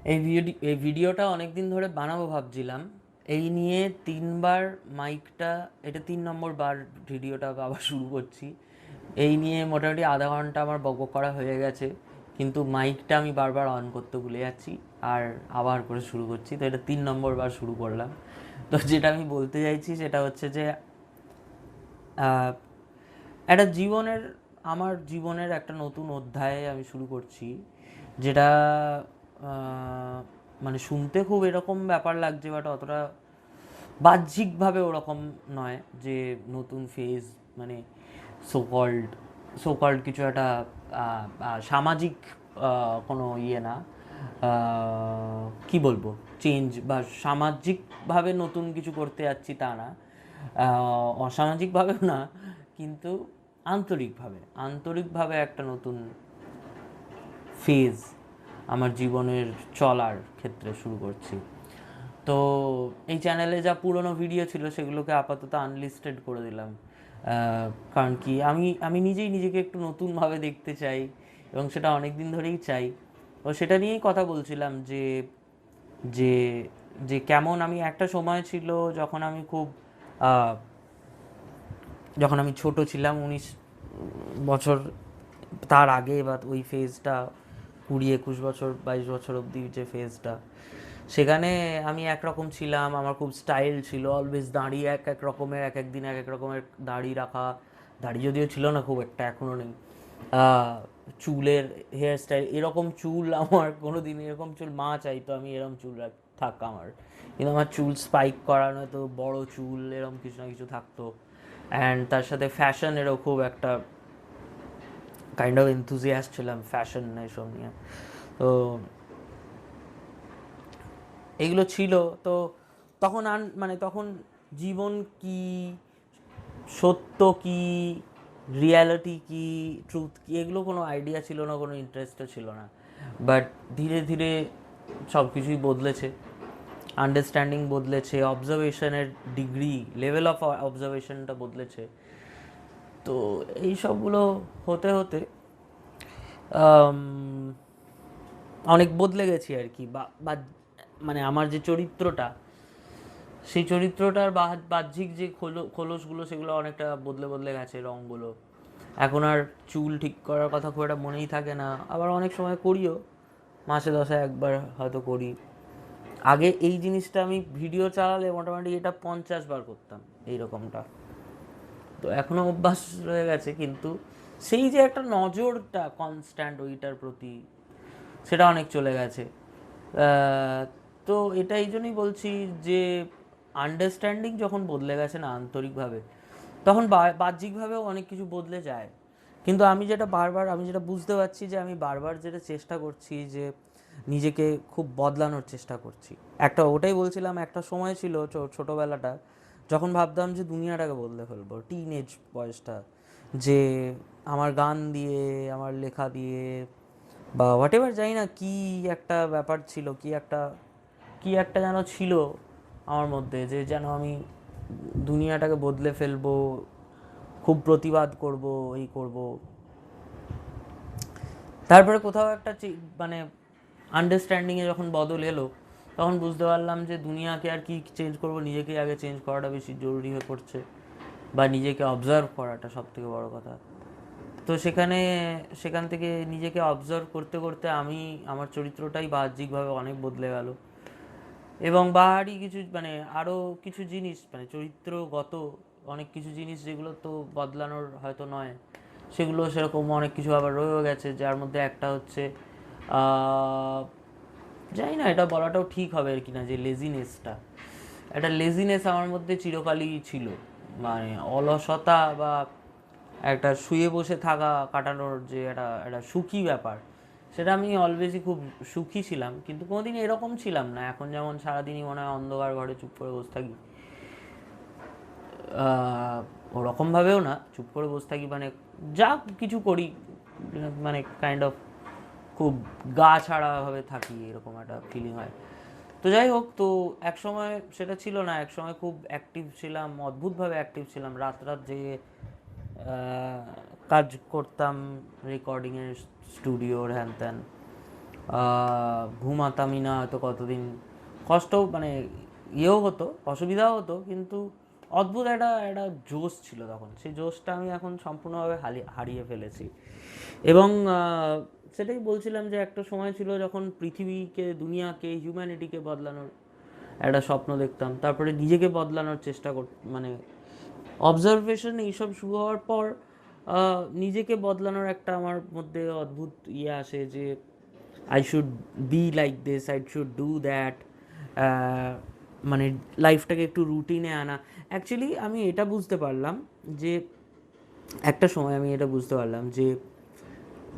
এই ভিডিওটা অনেক দিন ধরে বানাবো ভাবছিলাম। এই নিয়ে 3 বার মাইকটা, এটা 3 নম্বর বার ভিডিওটা আবার শুরু করছি। এই নিয়ে মোটামুটি আধা ঘন্টা আমার বকবক করা হয়ে গেছে, কিন্তু মাইকটা আমি বারবার অন করতে ভুলে যাচ্ছি আর আবার করে শুরু করছি। তো এটা 3 নম্বর বার শুরু করলাম। তো যেটা আমি বলতে চাইছি সেটা হচ্ছে যে আহ, একটা জীবনের, আমার জীবনের একটা নতুন অধ্যায় আমি শুরু করছি, যেটা আহ, মানে শুনতে খুব এরকম ব্যাপার লাগছে, বাট অতটা বাহ্যিকভাবে ওরকম নয় যে নতুন ফেজ, মানে সোকল্ড সোকল্ড কিছু একটা সামাজিক কোনো ইয়ে না, কি বলবো, চেঞ্জ বা সামাজিকভাবে নতুন কিছু করতে যাচ্ছি তা না, অসামাজিকভাবেও না, কিন্তু আন্তরিকভাবে আন্তরিকভাবে একটা নতুন ফেজ আমার জীবনের চলার ক্ষেত্রে শুরু করছি। তো এই চ্যানেলে যা পুরনো ভিডিও ছিল সেগুলোকে আপাতত আনলিস্টেড করে দিলাম। কারণ কি, আমি আমি নিজেই নিজেকে একটু নতুনভাবে দেখতে চাই, এবং সেটা অনেক দিন ধরেই চাই। তো সেটা নিয়েই কথা বলছিলাম যে যে যে কেমন আমি, একটা সময় ছিল যখন আমি খুব আহ, যখন আমি ছোট ছিলাম, 19 বছর, তার আগে বা ওই ফেজটা, 20 21 বছর 22 বছর অবধি যে ফেজটা, সেখানে আমি একরকম ছিলাম। আমার খুব স্টাইল ছিল, অলওয়েজ দাড়ি এক এক রকমের, এক এক দিন এক এক রকমের দাড়ি রাখা। দাড়ি যদিও ছিল না খুব একটা, এখনও নেই। চুলের হেয়ার স্টাইল, এরকম চুল আমার কোনো দিন, এরকম চুল মা চাইতো আমি এরকম চুল থাক আমার, কিন্তু আমার চুল স্পাইক করা, নয়তো বড় চুল, এরকম কিছু না কিছু থাকতো। অ্যান্ড তার সাথে ফ্যাশনেরও খুব একটা কাইন্ড অফ এনথুজিয়াস্ট ছিলাম, ফ্যাশন এসব নিয়ে। তো এইগুলো ছিল। তো তখন মানে তখন জীবন কি, সত্য কি, রিয়ালিটি কি, ট্রুথ কি, এগুলো কোনো আইডিয়া ছিল না, কোনো ইন্টারেস্টও ছিল না। বাট ধীরে ধীরে সব কিছুই বদলেছে, আন্ডারস্ট্যান্ডিং বদলেছে, অবজারভেশনের ডিগ্রি, লেভেল অফ অবজারভেশনটা বদলেছে। তো এই সবগুলো হতে হতে আম, অনেক বদলে গেছি আর কি, বা মানে আমার যে চরিত্রটা, সেই চরিত্রটার বাহ্যিক যে খোলসগুলো, সেগুলো অনেকটা বদলে বদলে গেছে, রঙগুলো। এখন আর চুল ঠিক করার কথা খুব একটা মনেই থাকে না, আবার অনেক সময় করিও, মাসে 10-এ একবার হয়তো করি। আগে এই জিনিসটা আমি ভিডিও চালালে মোটামুটি এটা 50 বার করতাম, এইরকমটা। তো এখনও অভ্যাস রয়ে গেছে, কিন্তু সেই যে একটা নজরটা কনস্ট্যান্ট ওইটার প্রতি, সেটা অনেক চলে গেছে। তো এটা এই জন্যই বলছি যে আন্ডারস্ট্যান্ডিং যখন বদলে গেছে না আন্তরিকভাবে, তখন বাহ্যিকভাবেও অনেক কিছু বদলে যায়। কিন্তু আমি যেটা বুঝতে পারছি, যে আমি বারবার যেটা চেষ্টা করছি, যে নিজেকে খুব বদলানোর চেষ্টা করছি। একটা ওটাই বলছিলাম, একটা সময় ছিল ছোটোবেলাটা, যখন ভাবতাম যে দুনিয়াটাকে বদলে ফেলবো, টিন এজ বয়সটা, যে আমার গান দিয়ে, আমার লেখা দিয়ে, বা হোয়াট এভার, জানি না কি একটা ব্যাপার ছিল, কি একটা যেন ছিল আমার মধ্যে, যে যেন আমি দুনিয়াটাকে বদলে ফেলবো, খুব প্রতিবাদ করব, এই করব। তারপরে কোথাও একটা মানে আন্ডারস্ট্যান্ডিংয়ে যখন বদল এলো, তখন বুঝতে পারলাম যে দুনিয়াকে আর কি চেঞ্জ করব, নিজেকেই আগে চেঞ্জ করাটা বেশি জরুরি হয়ে পড়ছে, বা নিজেকে অবজার্ভ করাটা সব থেকে বড় কথা। তো সেখান থেকে নিজেকে অবজার্ভ করতে করতে আমার চরিত্রটাই বাহ্যিকভাবে অনেক বদলে গেল। এবং বাহারি কিছু, মানে আরও কিছু জিনিস, মানে চরিত্রগত অনেক কিছু জিনিস যেগুলো তো বদলানোর হয়তো নয়, সেগুলো সেরকম অনেক কিছু আবার রয়েও গেছে, যার মধ্যে একটা হচ্ছে জানি না এটা বলাটাও ঠিক হবে আর কি না, যে লেজিনেসটা, একটা লেজিনেস আমার মধ্যে চিরকালই ছিল। মানে অলসতা, বা একটা শুয়ে বসে থাকা কাটানোর যে একটা একটা সুখী ব্যাপার, সেটা আমি অলওয়েজই খুব সুখী ছিলাম, কিন্তু কোনোদিন এরকম ছিলাম না এখন যেমন সারাদিনই মনে হয় অন্ধকার ঘরে চুপ করে বসে থাকি। ওরকমভাবেও না, চুপ করে বসে থাকি মানে যা কিছু করি, মানে কাইন্ড অফ খুব গা ছাড়াভাবে থাকি, এরকম একটা ফিলিং হয়। তো যাই হোক, তো এক সময় সেটা ছিল না, এক সময় খুব অ্যাক্টিভ ছিলাম, অদ্ভুতভাবে অ্যাক্টিভ ছিলাম, রাত রাত জেগে কাজ করতাম, রেকর্ডিংয়ের, স্টুডিওর, হ্যান ত্যান। ঘুমাতামই না হয়তো কতদিন, কষ্ট মানে ইয়েও হতো, অসুবিধাও হতো, কিন্তু অদ্ভুত একটা একটা জোশ ছিল তখন। সেই জোশটা আমি এখন সম্পূর্ণভাবে হারিয়ে ফেলেছি। এবং সেটাই বলছিলাম যে একটা সময় ছিল যখন পৃথিবীকে, দুনিয়াকে, হিউম্যানিটিকে বদলানোর একটা স্বপ্ন দেখতাম, তারপরে নিজেকে বদলানোর চেষ্টা মানে অবজারভেশন এইসব শুরু হওয়ার পর নিজেকে বদলানোর একটা আমার মধ্যে অদ্ভুত ইয়ে আসে যে I should be like this, I should do that, মানে লাইফটাকে একটু রুটিনে আনা। অ্যাকচুয়ালি আমি এটা বুঝতে পারলাম যে একটা সময় আমি এটা বুঝতে পারলাম যে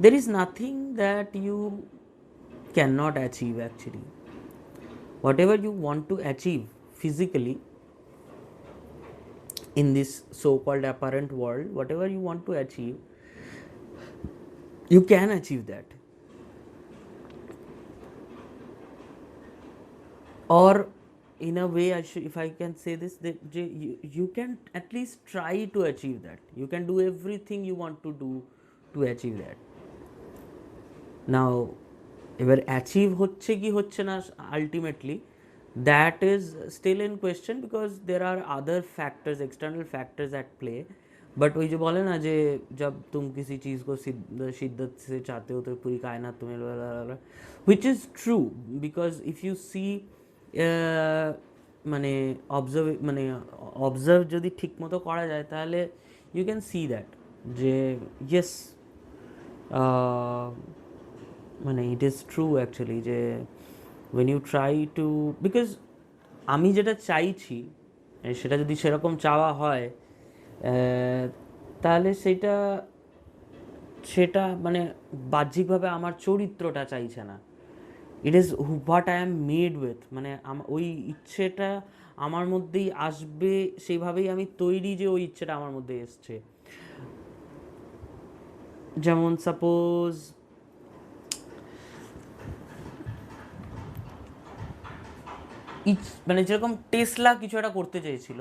there is nothing that you cannot achieve actually. Whatever you want to achieve physically in this so called apparent world, whatever you want to achieve, you can achieve that. Or in a way, if I can say this, that you can at least try to achieve that. You can do everything you want to do to achieve that. Now, এবার achieve হচ্ছে কি হচ্ছে না ultimately, that is still in question, because there are other factors, external factors at play. But वही जो बोले ना जे जब तुम किसी चीज़ को शिद्दत से चाहते हो तो पूरी कायनात तुम्हें, which is true, because if you see মানে অবজার্ভ যদি ঠিক মতো করা যায় তাহলে ইউ ক্যান সি দ্যাট যে ইয়েস, মানে ইট ইজ ট্রু অ্যাকচুয়ালি যে when you try to, because আমি যেটা চাইছি সেটা যদি সেরকম চাওয়া হয় তাহলে সেটা সেটা মানে বাহ্যিকভাবে আমার চরিত্রটা চাইছে না, it is what I am made with, মানে ওই ইচ্ছেটা আমার মধ্যেই আসবে, সেইভাবেই আমি তৈরি যে ওই ইচ্ছেটা আমার মধ্যে এসছে। যেমন সাপোজ মানে যেরকম টেসলা কিছু একটা করতে চেয়েছিল,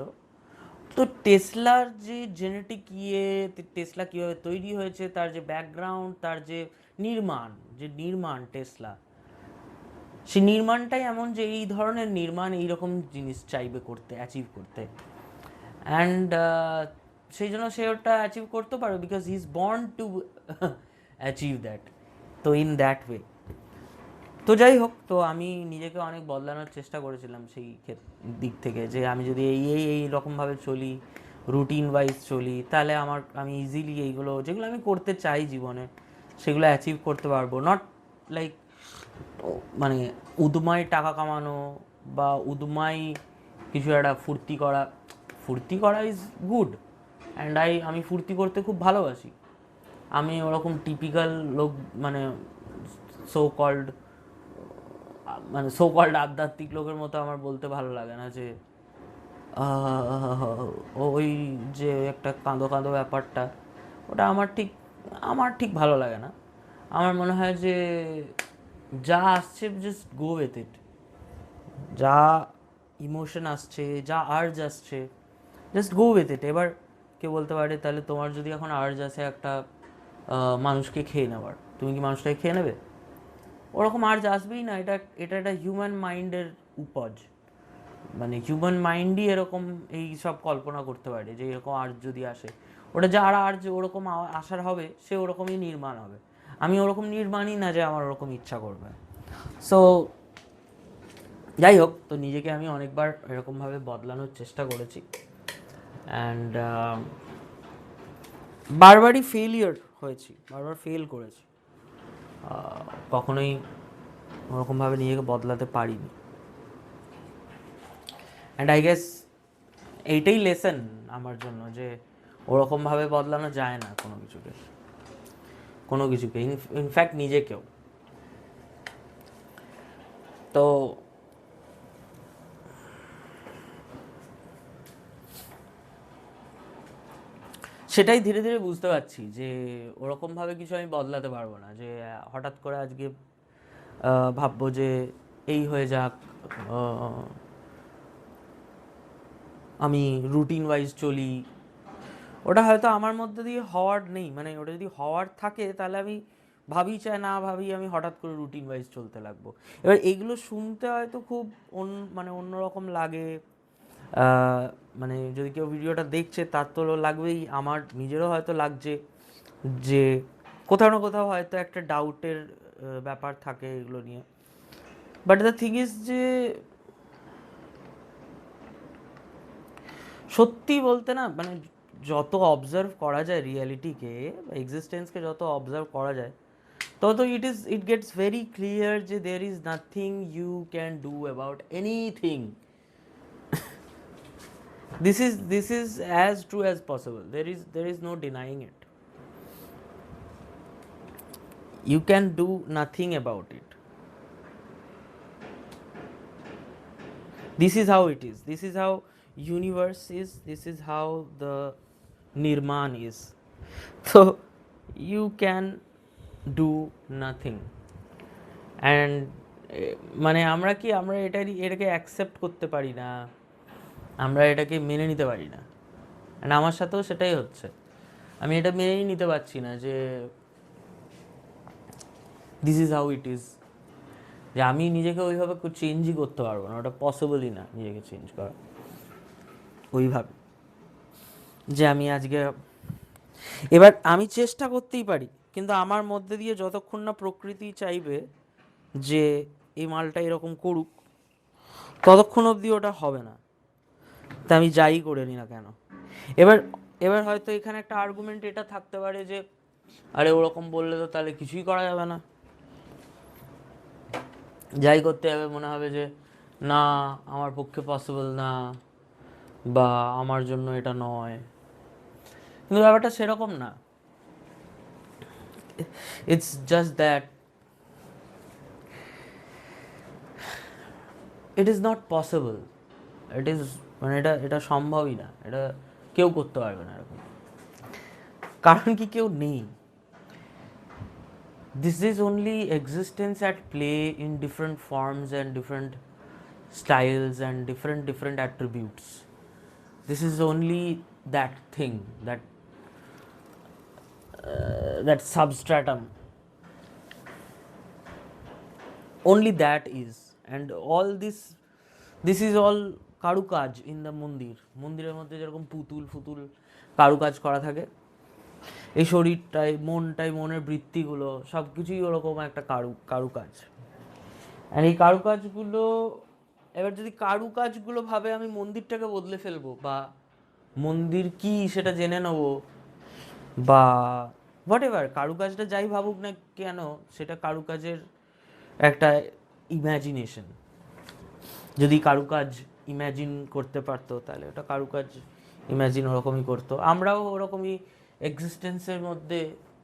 তো টেসলার যে জেনেটিক ইয়ে, টেসলা কীভাবে তৈরি হয়েছে, তার যে ব্যাকগ্রাউন্ড, তার যে নির্মাণ টেসলা, সেই নির্মাণটাই এমন যে এই ধরনের নির্মাণ, এইরকম জিনিস চাইবে করতে, অ্যাচিভ করতে। অ্যান্ড সেই জন্য সে ওটা অ্যাচিভ করতে পারবে, because he is born to achieve that. তো ইন দ্যাট ওয়ে, তো যাই হোক, তো আমি নিজেকে অনেক বদলানোর চেষ্টা করেছিলাম সেই দিক থেকে, যে আমি যদি এই রকমভাবে চলি, রুটিন ওয়াইজ চলি, তাহলে আমি ইজিলি এইগুলো যেগুলো আমি করতে চাই জীবনে সেগুলো অ্যাচিভ করতে পারবো। নট লাইক মানে উদমায় টাকা কামানো বা উদমায় কিছু একটা ফুর্তি করা ইজ গুড, অ্যান্ড আমি ফুর্তি করতে খুব ভালোবাসি। আমি ওরকম টিপিক্যাল লোক, মানে সো কল্ড আধ্যাত্মিক লোকের মতো আমার বলতে ভালো লাগে না যে ওই যে একটা কাঁদো কাঁদো ব্যাপারটা, ওটা আমার ঠিক ভালো লাগে না। আমার মনে হয় যে যা আসছে জাস্ট গো উইথ ইট, যা ইমোশন আসছে, যা আর্জ আসছে, জাস্ট গো উইথ ইট। এবার কেউ বলতে পারে তাহলে তোমার যদি এখন আর্জ আসে একটা মানুষকে খেয়ে নেওয়ার, তুমি কি মানুষটাকে খেয়ে নেবে? ওরকম আর্জ আসবেই না, এটা এটা একটা হিউম্যান মাইন্ডের উপজ, মানে হিউম্যান মাইন্ডই এরকম এই সব কল্পনা করতে পারে যে এরকম আর্জ যদি আসে, ওটা যার আর্জ ওরকম আসার হবে সে ওরকমই নির্মাণ হবে। আমি ওরকম নির্মাণই না যে আমার ওরকম ইচ্ছা করবে। সো যাই হোক, তো নিজেকে আমি অনেকবার এরকমভাবে বদলানোর চেষ্টা করেছি, অ্যান্ড বারবারই ফেলিয়ার হয়েছি, বারবার ফেল করেছি, কখনোই ওরকমভাবে নিজেকে বদলাতে পারিনি। অ্যান্ড আই গেস এইটাই লেসন আমার জন্য, যে ওরকমভাবে বদলানো যায় না কোনো কিছুকে, ইনফ্যাক্ট নিজেকেও। তো সেটাই ধীরে ধীরে বুঝতে পারছি যে ওরকমভাবে কিছু আমি বদলাতে পারবো না, যে হঠাৎ করে আজকে ভাববো যে এই হয়ে যাক, আমি রুটিন ওয়াইজ চলি, ওটা হয়তো আমার মধ্যে দিয়ে হওয়ার নেই। মানে ওটা যদি হওয়ার থাকে তাহলে আমি ভাবি চায় না ভাবি আমি হঠাৎ করে রুটিন ওয়াইজ চলতে লাগবো। এবার এগুলো শুনতে হয়তো খুব মানে অন্যরকম লাগে, মানে যদি কেউ ভিডিওটা দেখছে তার তো লাগবেই, আমার নিজেরও হয়তো লাগছে যে কোথাও না কোথাও হয়তো একটা ডাউটের ব্যাপার থাকে এগুলো নিয়ে। বাট দ্য থিং ইজ যে সত্যি বলতে না, মানে যত অবজার্ভ করা যায় রিয়ালিটিকে, এক্সিস্টেন্সকে যত অবজার্ভ করা যায়, তত ইট গেটস ভেরি ক্লিয়ার যে there is nothing you can do about anything. This is as true as possible. There is no denying it. You can do nothing about it. This is how it is. This is how universe is. This is how the nirman is. So you can do nothing. And মানে আমরা এটাকে accept করতে পারি না, আমরা এটাকে মেনে নিতে পারি না। অ্যান্ড আমার সাথেও সেটাই হচ্ছে, আমি এটা মেনেই নিতে পারছি না যে this is how it is, যে আমি নিজেকে ওইভাবে চেঞ্জই করতে পারবো না, ওটা পসিবলই না নিজেকে চেঞ্জ করা ওইভাবে যে আমি আজকে। এবার আমি চেষ্টা করতেই পারি, কিন্তু আমার মধ্যে দিয়ে যতক্ষণ না প্রকৃতি চাইবে যে এই মালটা এরকম করুক, ততক্ষণ অবধি ওটা হবে না, তা আমি যাই করে নি না কেন। এবার এবার হয়তো এখানে একটা আর্গুমেন্ট এটা থাকতে পারে যে আরে ওরকম বললে তো তাহলে কিছুই করা যাবে না, যাই করতে হবে মনে হবে যে না আমার পক্ষে পসিবল না, বা আমার জন্য এটা নয়। কিন্তু ব্যাপারটা সেরকম না। It's just that it is not possible. It is মানে এটা সম্ভবই না, এটা কেউ করতে পারবে না এরকম। কারণ কি কেউ নেই। This is only existence at play in different forms and different styles and different attributes. This is only that thing, that substratum. Only that is, and all this is all কারুকাজ in the মন্দিরের মধ্যে যেরকম পুতুল কারুকাজ করা থাকে, এই শরীরটাই মনের বৃত্তিগুলো সব কিছুই ওরকম একটা কারুকাজ। আর এই কারুকাজগুলো, এবার যদি কারুকাজগুলো ভাবে আমি মন্দিরটাকে বদলে ফেলবো, বা মন্দির কি সেটা জেনে নেবো, বা হোয়াট এভার কারুকাজটা যাই ভাবুক না কেন, সেটা কারুকাজের একটা ইম্যাজিনেশন। যদি কারুকাজ ইম্যাজিন করতে পারতো তাহলে ওটা কারুকাজ ইম্যাজিন ওরকমই করতো। আমরাও ওরকমই এক্সিস্টেন্সের মধ্যে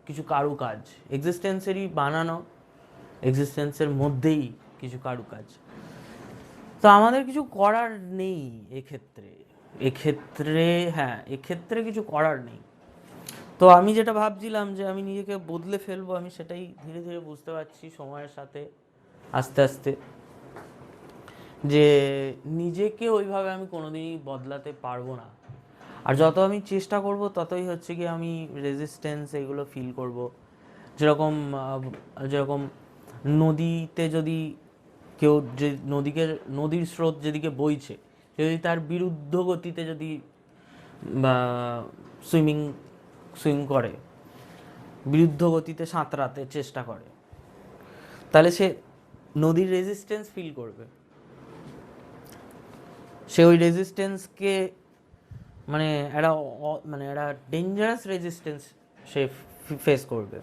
কিছু কারুকাজ, এক্সিস্টেন্সেরই বানানো, এক্সিস্টেন্সের মধ্যেই কিছু কারুকাজ। তো আমাদের কিছু করার নেই এক্ষেত্রে হ্যাঁ, এক্ষেত্রে কিছু করার নেই। তো আমি যেটা ভাবছিলাম যে আমি নিজেকে বদলে ফেলবো, আমি সেটাই ধীরে ধীরে বুঝতে পারছি সময়ের সাথে আস্তে আস্তে, যে নিজেকে ওইভাবে আমি কোনোদিনই বদলাতে পারবো না। আর যত আমি চেষ্টা করব ততই হচ্ছে কি আমি রেজিস্ট্যান্স এগুলো ফিল করব। যেরকম নদীতে যদি কেউ, যে নদীর স্রোত যেদিকে বইছে, যদি তার বিরুদ্ধ গতিতে যদি সুইমিং করে, বিরুদ্ধ গতিতে সাঁতরাতে চেষ্টা করে, তাহলে সে নদীর রেজিস্ট্যান্স ফিল করবে। সে ওই রেজিস্ট্যান্সকে মানে একটা ডেঞ্জারাস রেজিস্ট্যান্স সে ফেস করবে।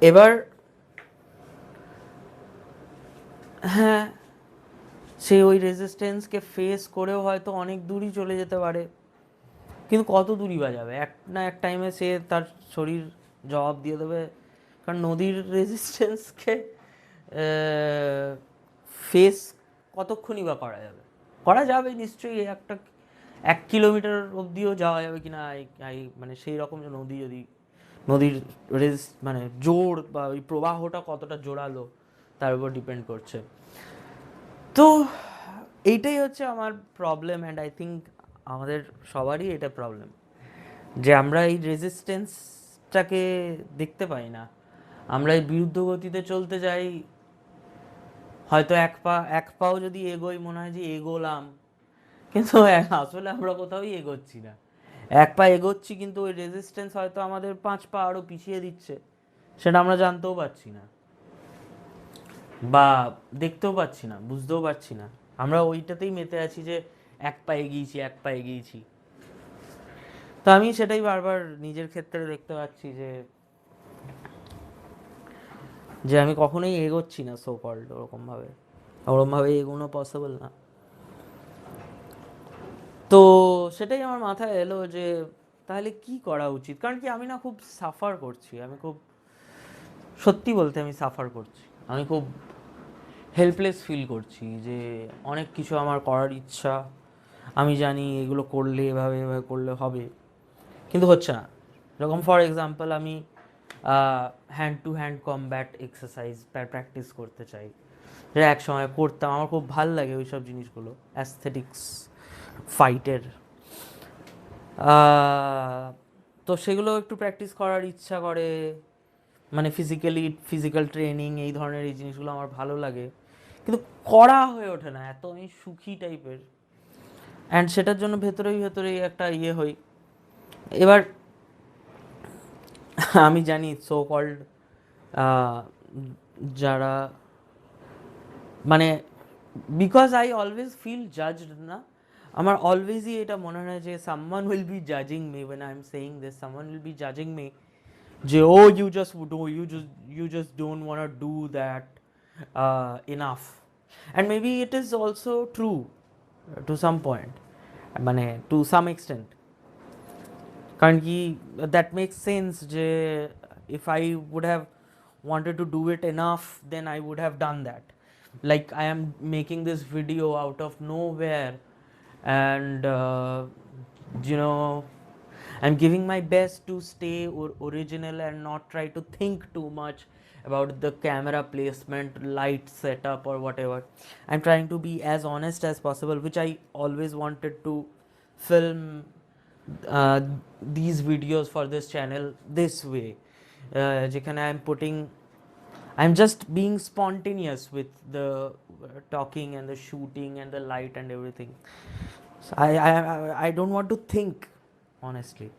এবার হ্যাঁ, সে ওই রেজিস্ট্যান্সকে ফেস করেও হয়তো অনেক দূরই চলে যেতে পারে, কিন্তু কত দূরই বা যাবে, এক না এক টাইমে সে তার শরীর জবাব দিয়ে দেবে। কারণ নদীর রেজিস্ট্যান্সকে ফেস কতক্ষণই বা করা যাবে নিশ্চয়ই, 1 কিলোমিটার অবধিও যাওয়া যাবে কিনা, মানে সেই রকম যে নদীর মানে জোর বা ওই প্রবাহটা কতটা জোরালো তার উপর ডিপেন্ড করছে। তো এইটাই হচ্ছে আমার প্রবলেম, অ্যান্ড আই থিঙ্ক আমাদের সবারই এটা প্রবলেম, যে আমরা এই রেজিস্ট্যান্স জিনিসটাকে দেখতে পাই না। আমরা এই বিরুদ্ধ গতিতে চলতে যাই, হয়তো এক পাও যদি এগোই মনে হয় যে এগোলাম, কিন্তু আসলে আমরা কোথাওই এগোচ্ছি না। এক পা এগোচ্ছি কিন্তু ওই রেজিস্ট্যান্স হয়তো আমাদের 5 পা আরও পিছিয়ে দিচ্ছে, সেটা আমরা জানতেও পারছি না, বা দেখতেও পাচ্ছি না, বুঝতেও পারছি না। আমরা ওইটাতেই মেতে আছি যে এক পা এগিয়েছি, এক পা এগিয়েছি। তো আমি সেটাই বারবার নিজের ক্ষেত্রে দেখতে পাচ্ছি যে যে আমি কখনোই এগোচ্ছি না সো কল্ড ওরকমভাবে এগোনো পসিবল না। তো সেটাই আমার মাথায় এলো যে তাহলে কি করা উচিত, কারণ কি আমি না খুব সাফার করছি, আমি খুব, সত্যি বলতে আমি সাফার করছি, আমি খুব হেল্পলেস ফিল করছি যে অনেক কিছু আমার করার ইচ্ছা, আমি জানি এগুলো করলে এভাবে এভাবে করলে হবে, কিন্তু হচ্ছে না। যেরকম ফর এক্সাম্পল আমি hand to hand combat exercise practice করতে চাই, যেটা এক সময় করতাম, আমার খুব ভাল লাগে ওই সব জিনিসগুলো, অ্যাস্থেটিক্স ফাইটের। তো সেগুলো একটু প্র্যাকটিস করার ইচ্ছা করে, মানে ফিজিক্যাল ট্রেনিং এই ধরনের এই জিনিসগুলো আমার ভালো লাগে, কিন্তু করা হয়ে ওঠে না, এত আমি সুখী টাইপের, অ্যান্ড সেটার জন্য ভেতরেই একটা ইয়ে হই। এবার আমি জানি সো কল্ড যারা, মানে because I always feel judged না, আমার অলওয়েজই এটা মনে হয় যে সামওয়ান উইল বি জাজিং me when I am saying this, someone will be জাজিং মি যে ও you just don't want to do that enough, and maybe it is also true to some point, মানে টু সাম এক্সটেন্ট, কারণ কি that makes sense যে if I would have wanted to do it enough then I would have done that. Like I am making this video out of nowhere, and you know, I'm giving my best to stay original and not try to think too much about the camera placement, light setup or whatever. I'm trying to be as honest as possible, which I always wanted to film uh, these videos for this channel this way, যেখানে I'm just being spontaneous with the talking and the shooting and the light and everything. So I don't want to think, honestly.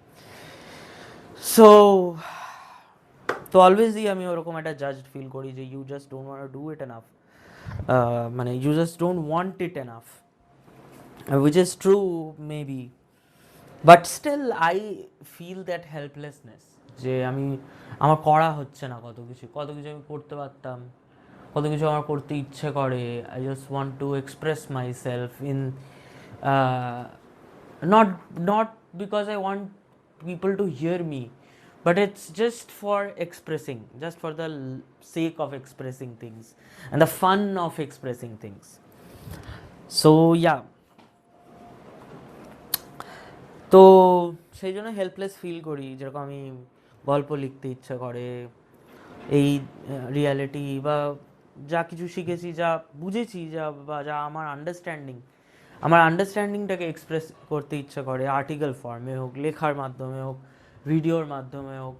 So তো অলওয়েজই আমি ওরকম একটা judged feel করি যে you just don't want to do it enough, মানে you just don't want it enough, which is true maybe, but still I feel that helplessness, যে আমার করা হচ্ছে না, কত কিছু আমি করতে পারতাম, কত কিছু আমার করতে ইচ্ছে করে। I just want to express my self in, not not because I want people to hear me, but it's just for expressing, just for the sake of expressing things and the fun of expressing things. So yeah, তো সেই জন্য helpless feel করি, যেরকম আমি গল্প লিখতে ইচ্ছে করে, এই রিয়ালিটি বা যা কিছু শিখেছি, যা বুঝেছি, বা যা আমার আন্ডারস্ট্যান্ডিংটাকে এক্সপ্রেস করতে ইচ্ছে করে, আর্টিকেল ফর্মে হোক, লেখার মাধ্যমে হোক, ভিডিওর মাধ্যমে হোক,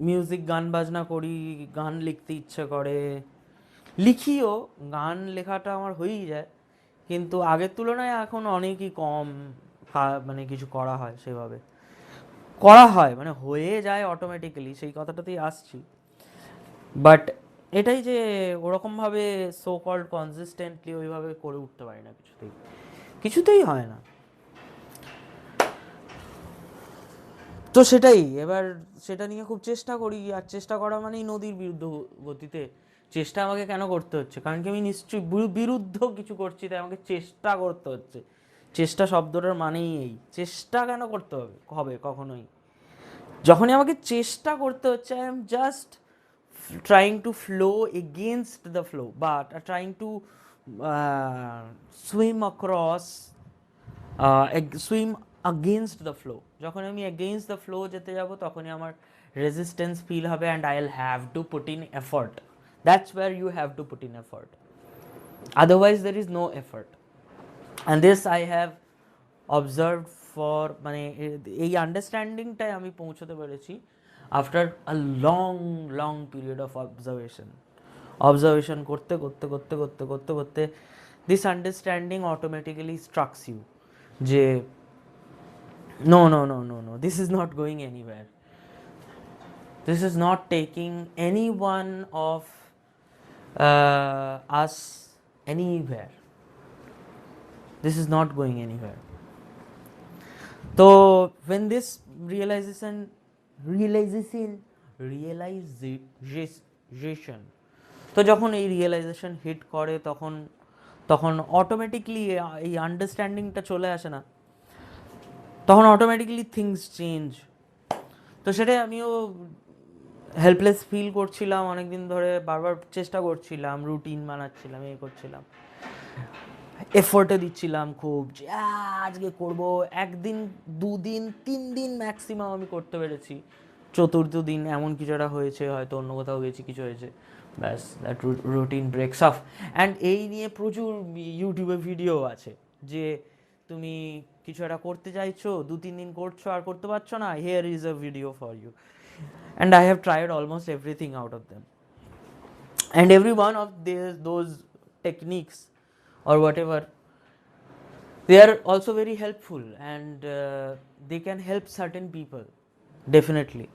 মিউজিক গান বাজনা করি, গান লিখতে ইচ্ছে করে, লিখিও, গান লেখাটা আমার হয়েই যায়, কিন্তু আগের তুলনায় এখন অনেকই কম, মানে কিছু করা হয়, সেভাবে করা হয়, মানে হয়ে যায় অটোমেটিক্যালি, সেই কথাটাতেই আসছি। বাট এটাই যে ওরকমভাবে সো কল্ড কনসিস্টেন্টলি ওইভাবে করে উঠতে পারি না, কিছুতেই হয় না। তো সেটাই, এবার সেটা নিয়ে খুব চেষ্টা করি, আর চেষ্টা করা মানেই নদীর বিরুদ্ধ গতিতে। চেষ্টা আমাকে কেন করতে হচ্ছে, কারণ কি আমি নিশ্চয়ই বিরুদ্ধ কিছু করছি, তাই আমাকে চেষ্টা করতে হচ্ছে। চেষ্টা শব্দটার মানেই এই, চেষ্টা কেন করতে হবে কখনোই, যখনই আমাকে চেষ্টা করতে হচ্ছে, I am just trying to flow against the flow, বা trying to swim across, swim against the flow. যখন আমি against the flow যেতে যাব, তখনই আমার রেজিস্ট্যান্স ফিল হবে, and I will have to put in effort. That's where you have to put in effort, otherwise there is no effort, and this I have observed for মানে এই আন্ডারস্ট্যান্ডিংটায় আমি পৌঁছতে পেরেছি after a long long period of observation করতে করতে করতে করতে করতে করতে this understanding automatically strucks you যে no no no no no this is not going anywhere, this is not taking any one of us anywhere, this is not going anywhere. So when this realization তো যখন এই realisation hit করে তখন তখন automatically এই আন্ডারস্ট্যান্ডিংটা চলে আসে না, তখন অটোমেটিকলি থিংস চেঞ্জ। তো সেটাই আমিও হেল্পলেস ফিল করছিলাম অনেকদিন ধরে, বারবার চেষ্টা করছিলাম, রুটিন বানাচ্ছিলাম, এ করছিলাম, এফোর্টে দিচ্ছিলাম খুব যে আজকে করব, একদিন 2 দিন 3 দিন ম্যাক্সিমাম আমি করতে পেরেছি, চতুর্থ দিন এমন কিছু একটা হয়েছে, হয়তো অন্য কোথাও গেছি, কিছু হয়েছে, ব্যাস দ্যাট রুটিন ব্রেকস অফ। অ্যান্ড এই নিয়ে প্রচুর ইউটিউবে ভিডিও আছে যে তুমি কিছু একটা করতে চাইছো, 2-3 দিন করছো আর করতে পারছো না, here is a video for you. And I have tried almost everything out of them, and every one of those techniques or whatever, they are also very helpful, and they can help certain people definitely,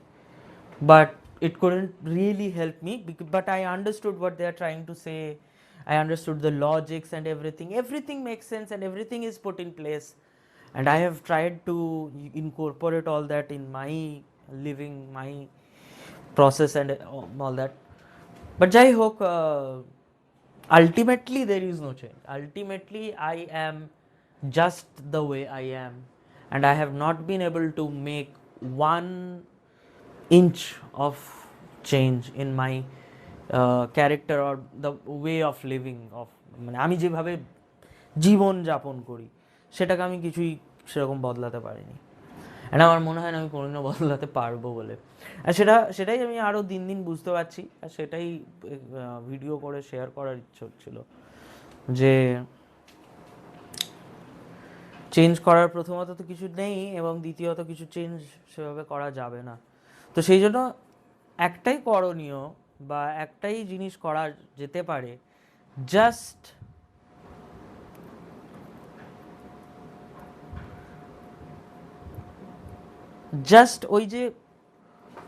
but it couldn't really help me but I understood what they are trying to say. I understood the logics and everything makes sense and everything is put in place, and I have tried to incorporate all that in my living, my process and all that. But jai hok, ultimately there is no change. Ultimately I am just the way I am, and I have not been able to make 1 inch of change in my character or the way of living of মানে আমি যেভাবে জীবন যাপন করি সেটাকে আমি কিছুই সেরকম বদলাতে পারিনি, আর আমার মনে হয় না আমি কোনোদিনও বদলাতে পারবো বলে। আর সেটাই আমি আরও দিন দিন বুঝতে পারছি, আর সেটাই ভিডিও করে শেয়ার করার ইচ্ছে হচ্ছিল যে চেঞ্জ করার প্রথমত তো কিছু নেই, এবং দ্বিতীয়ত কিছু চেঞ্জ সেভাবে করা যাবে না। তো সেই জন্য একটাই করণীয় বা একটাই জিনিস করা যেতে পারে, জাস্ট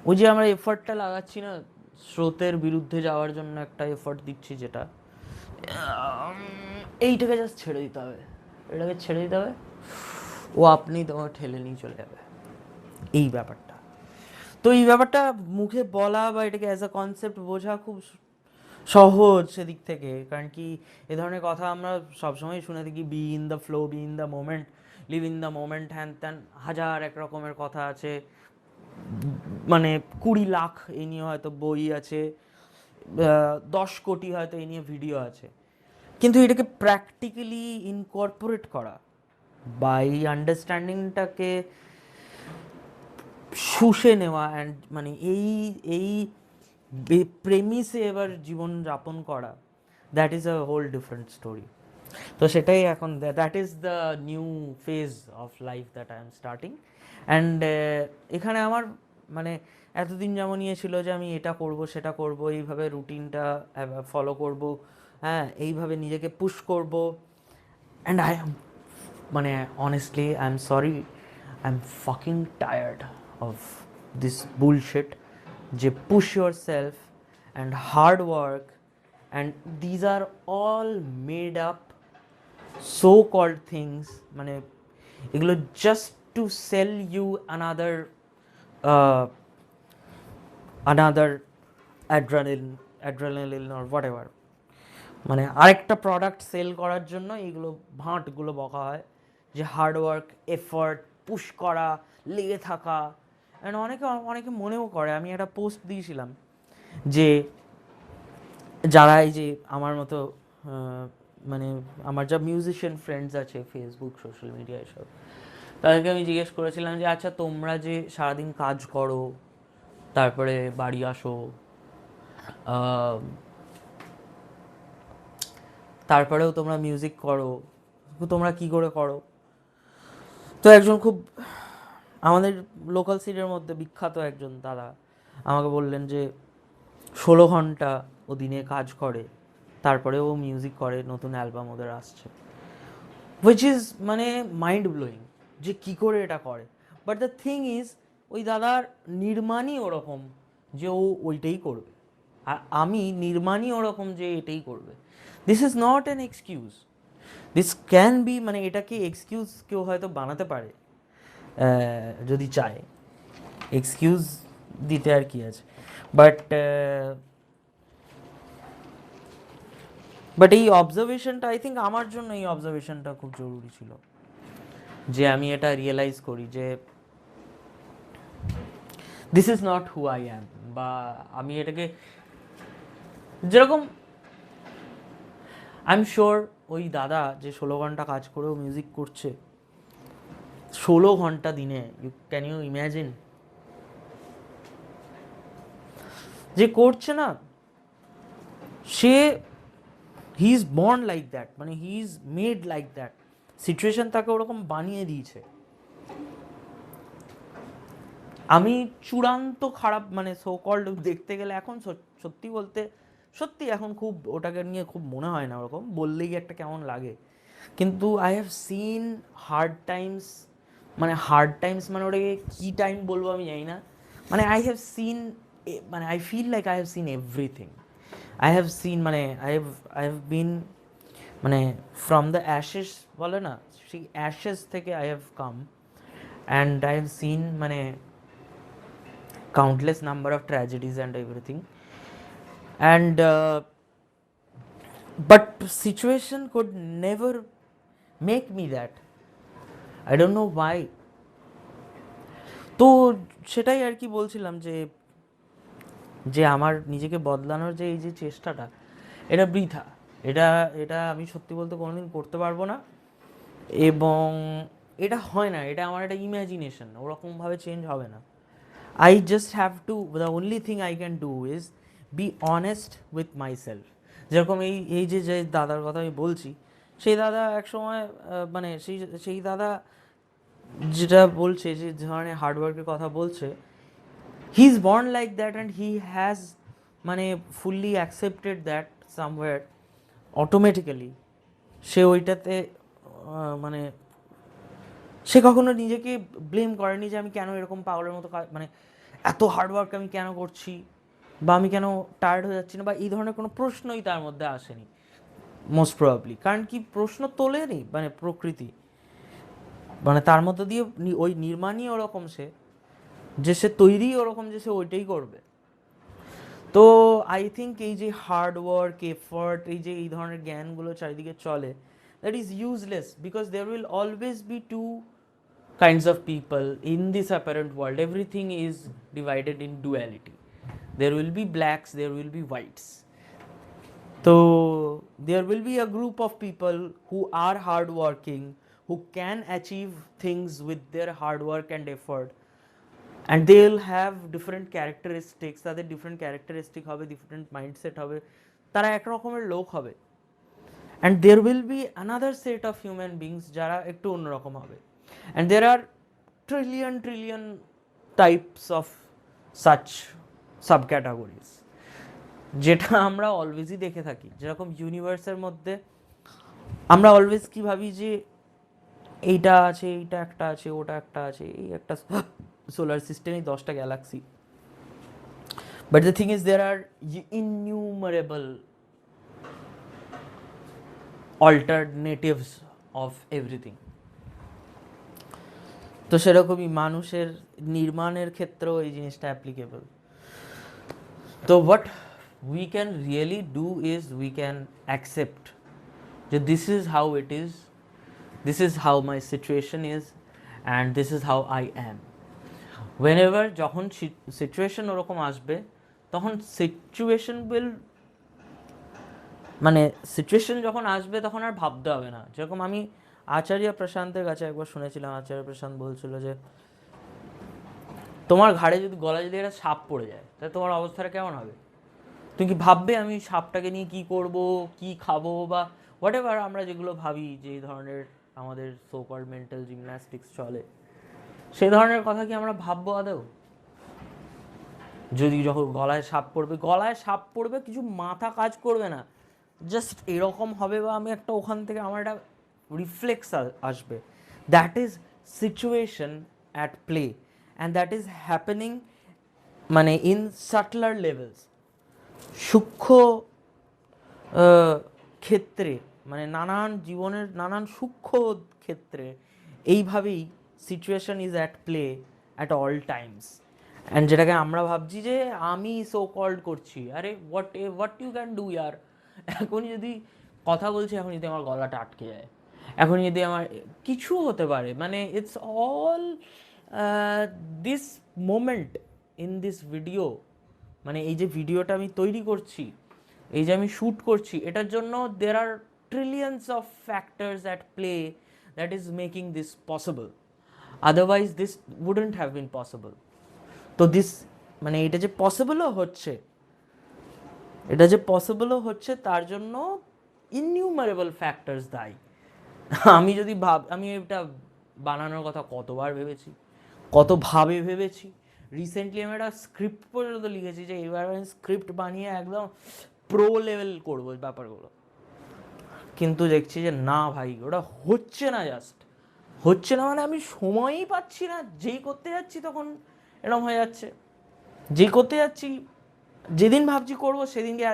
ওই যে আমরা এফর্টটা লাগাচ্ছি না, স্রোতের বিরুদ্ধে যাওয়ার জন্য একটা এফর্ট দিচ্ছি, যেটা এইটাকে জাস্ট ছেড়ে দিতে হবে, এটাকে ছেড়ে দিতে হবে, ও আপনি তোমার ঠেলে নিয়ে চলে যাবে, এই ব্যাপারটা। তো এই ব্যাপারটা মুখে বলা বা এটাকে অ্যাজ আ কনসেপ্ট বোঝা খুব সহজ সেদিক থেকে, কারণ কি এ ধরনের কথা আমরা সবসময় শুনে থাকি, be in the flow, be in the moment, live in the moment, হ্যান ত্যান হাজার এক রকমের কথা আছে, মানে 20 লাখ এই নিয়ে হয়তো বই আছে, 10 কোটি হয়তো এই নিয়ে ভিডিও আছে, কিন্তু এটাকে প্র্যাকটিক্যালি ইনকর্পোরেট করা বা এই আন্ডারস্ট্যান্ডিংটাকে শুষে নেওয়া, অ্যান্ড মানে এই প্রেমিসে এবার জীবন যাপন করা, that is a whole different story. তো সেটাই এখন, that is the new phase of life that I am starting. And এখানে আমার মানে এতদিন যেমন ইয়ে ছিল যে আমি এটা করব সেটা করব, এইভাবে রুটিনটা ফলো করব, হ্যাঁ এইভাবে নিজেকে পুশ করব, অ্যান্ড আই এম মানে honestly I am sorry, I am fucking tired of this bullshit যে push yourself and hard work, and these are all made up so called things, মানে এগুলো just to sell you another adrenaline or whatever, মানে আরেকটা product sell করার জন্য এইগুলো ভাঁটগুলো বকা হয় যে হার্ড ওয়ার্ক, এফর্ট, পুশ করা, লেগে থাকা। অ্যান্ড অনেকে মনেও করে, আমি একটা পোস্ট দিয়েছিলাম যে যারা এই যে আমার মতো মানে আমার যা মিউজিশিয়ান ফ্রেন্ডস আছে ফেসবুক, সোশ্যাল মিডিয়া এসব, তাদেরকে আমি জিজ্ঞেস করেছিলাম যে আচ্ছা তোমরা যে সারাদিন কাজ করো, তারপরে বাড়ি আসো, তারপরেও তোমরা মিউজিক করো, তোমরা কি করে করো? তো তো একজন খুব আমাদের লোকাল সিনের মধ্যে বিখ্যাত একজন দাদা আমাকে বললেন যে 16 ঘন্টা ও দিনে কাজ করে, তারপরে ও মিউজিক করে, নতুন অ্যালবাম ওদের আসছে, হুইচ ইজ মানে মাইন্ড ব্লোয়িং যে কী করে এটা করে। বাট দ্য থিং ইজ ওই দাদার নির্মাণই ওরকম যে ও ওইটাই করবে, আর আমি নির্মাণই ওরকম যে এটাই করবে। This is not an excuse, this can be, মানে এটাকে এক্সকিউজ কেউ হয়তো বানাতে পারে যদি চায়, এক্সকিউজ দিতে আর কি আছে। বাট বাট এই অবজারভেশনটা, আই থিঙ্ক আমার জন্য এই অবজারভেশনটা খুব জরুরি ছিল, যে আমি এটা রিয়েলাইজ করি যে this is not who I am, বা আমি এটাকে যেরকম আই এম শিওর ওই দাদা যে 16 ঘন্টা কাজ করেও মিউজিক করছে, 16 ঘন্টা দিনে, ক্যান ইউ ইম্যাজিন যে করছে না, সে he is born like that, মানে he is made like that, situation তাকে ওরকম বানিয়ে দিয়েছে। আমি চূড়ান্ত খারাপ, মানে সো কল্ড দেখতে গেলে এখন সত্যি বলতে সত্যি এখন খুব ওটাকে নিয়ে খুব মনে হয় না, ওরকম বললেই একটা কেমন লাগে, কিন্তু I have seen hard times, মানে হার্ড টাইমস মানে ওটাকে কী টাইম বলবো আমি জানি না, মানে আই হ্যাভ সিন, মানে I feel like I have seen everything, I have seen, মানে আই হ্যাভ বিন, মানে ফ্রম দ্য অ্যাশেস বলে না, সেই অ্যাশেস থেকে I have come, and I have seen মানে countless number of tragedies and everything, and but situation could never make me that, I don't know why. তো সেটাই আর কি বলছিলাম যে যে আমার নিজেকে বদলানোর যে এই যে চেষ্টাটা, এটা বৃথা, এটা এটা আমি সত্যি বলতে কোনোদিন করতে পারবো না, এবং এটা হয় না, এটা আমার একটা ইম্যাজিনেশন, ওরকমভাবে চেঞ্জ হবে না। I just have to, the only thing I can do is be honest with myself. যেরকম এই এই যে যে দাদার কথা আমি বলছি, সেই দাদা এক সময় মানে সেই দাদা যেটা বলছে, যে ধরনের হার্ডওয়ার্কের কথা বলছে, he is born like that and he has মানে fully accepted that somewhere, automatically সে ওইটাতে মানে সে কখনো নিজেকে ব্লেম করেনি যে আমি কেন এরকম পাগলের মতো মানে এত হার্ডওয়ার্ক আমি কেন করছি, বা আমি কেন টায়ার্ড হয়ে যাচ্ছি না, বা এই ধরনের কোনো প্রশ্নই তার মধ্যে আসেনি মোস্ট প্রবাবলি, কারণ কি প্রশ্ন তোলেনি, মানে প্রকৃতি, মানে তার মধ্যে দিয়ে ওই নির্মাণই ওরকম, সে তৈরি ওরকম যে সে ওইটাই করবে। তো আই থিঙ্ক এই যে হার্ডওয়ার্ক, এফার্ট, এই যে এই ধরনের জ্ঞানগুলো চারিদিকে চলে, that is useless, because there will always be two kinds of people in this apparent world. Everything is divided in duality. There will be blacks, there will be whites. So there will be a group of people who are hardworking, who can achieve things with their hard work and effort, and they will have different characteristics, তাদের different characteristic হবে, different mindset হবে, তারা এক রকমের লোক হবে, and there will be another set of human beings যারা একটু অন্যরকম হবে, and there are trillion types of such subcategories, যেটা আমরা অলওয়েজই দেখে থাকি। যেরকম ইউনিভার্সের মধ্যে আমরা অলওয়েজ কি ভাবি যে এইটা আছে, এইটা একটা আছে, ওটা একটা আছে, এই একটা সোলার সিস্টেমে 10টা galaxy, but the thing is there are innumerable alternatives of everything. তো সেরকমই মানুষের নির্মাণের ক্ষেত্রেও এই জিনিসটা অ্যাপ্লিকেবল। তো what we can really do is we can accept যে this is how it is, this is how my situation is, and this is how I am. Whenever যখন সিচুয়েশন ওরকম আসবে, তখন সিচুয়েশন মানে সিচুয়েশন যখন আসবে তখন আর ভাবতে হবে না। যেরকম আমি আচার্য প্রশান্তের কাছে একবার শুনেছিলাম, আচার্য প্রশান্ত বলছিল যে তোমার ঘাড়ে যদি, গলায় যদি একটা সাপ পড়ে যায়, তাহলে তোমার অবস্থাটা কেমন হবে? তুমি কি ভাববে আমি সাপটাকে নিয়ে কী করবো, কী খাবো, বা হোয়াট এভার আমরা যেগুলো ভাবি যে এই ধরনের আমাদের সো কল্ড মেন্টাল জিমন্যাস্টিক্স চলে, সেই ধরনের কথা কি আমরা ভাববো আদৌ? যদি যখন গলায় সাপ পড়বে কিছু মাথা কাজ করবে না, জাস্ট এরকম হবে, বা আমি একটা ওখান থেকে আমার একটা রিফ্লেক্স আসবে। That is situation at play, and that is happening মানে ইন সাটলার লেভেলস, সূক্ষ্ম ক্ষেত্রে, মানে নানান জীবনের নানান সূক্ষ্ম ক্ষেত্রে এইভাবেই situation is at play at all Times. And যেটাকে আমরা ভাবছি যে আমি সো কল্ড করছি, আরে হোয়াট ইউ ক্যান ডু ইয়ার। এখন যদি কথা বলছি, এখন যদি আমার গলাটা আটকে যায়, এখন যদি আমার কিছু হতে পারে, মানে it's all this moment in this video, মানে এই যে ভিডিওটা আমি তৈরি করছি, এই যে আমি শ্যুট করছি, এটার জন্য there are trillions of factors at play that is making this possible, otherwise this wouldn't have been possible. তো দিস মানে এটা যে পসিবলও হচ্ছে তার জন্য ইননিউমারেবল ফ্যাক্টরস দায়ী। আমি যদি আমি এটা বানানোর কথা কতভাবে ভেবেছি। রিসেন্টলি আমি একটা স্ক্রিপ্ট পর্যন্ত লিখেছি যে এবার আমি স্ক্রিপ্ট বানিয়ে একদম প্রো লেভেল করবো ব্যাপারগুলো, কিন্তু দেখছি যে না ভাই, ওটা হচ্ছে না, মানে আমি সময়ই পাচ্ছি না। যেই করতে যাচ্ছি তখন এরকম হয়ে যাচ্ছে, যেদিন ভাবছি করবো সেদিনকে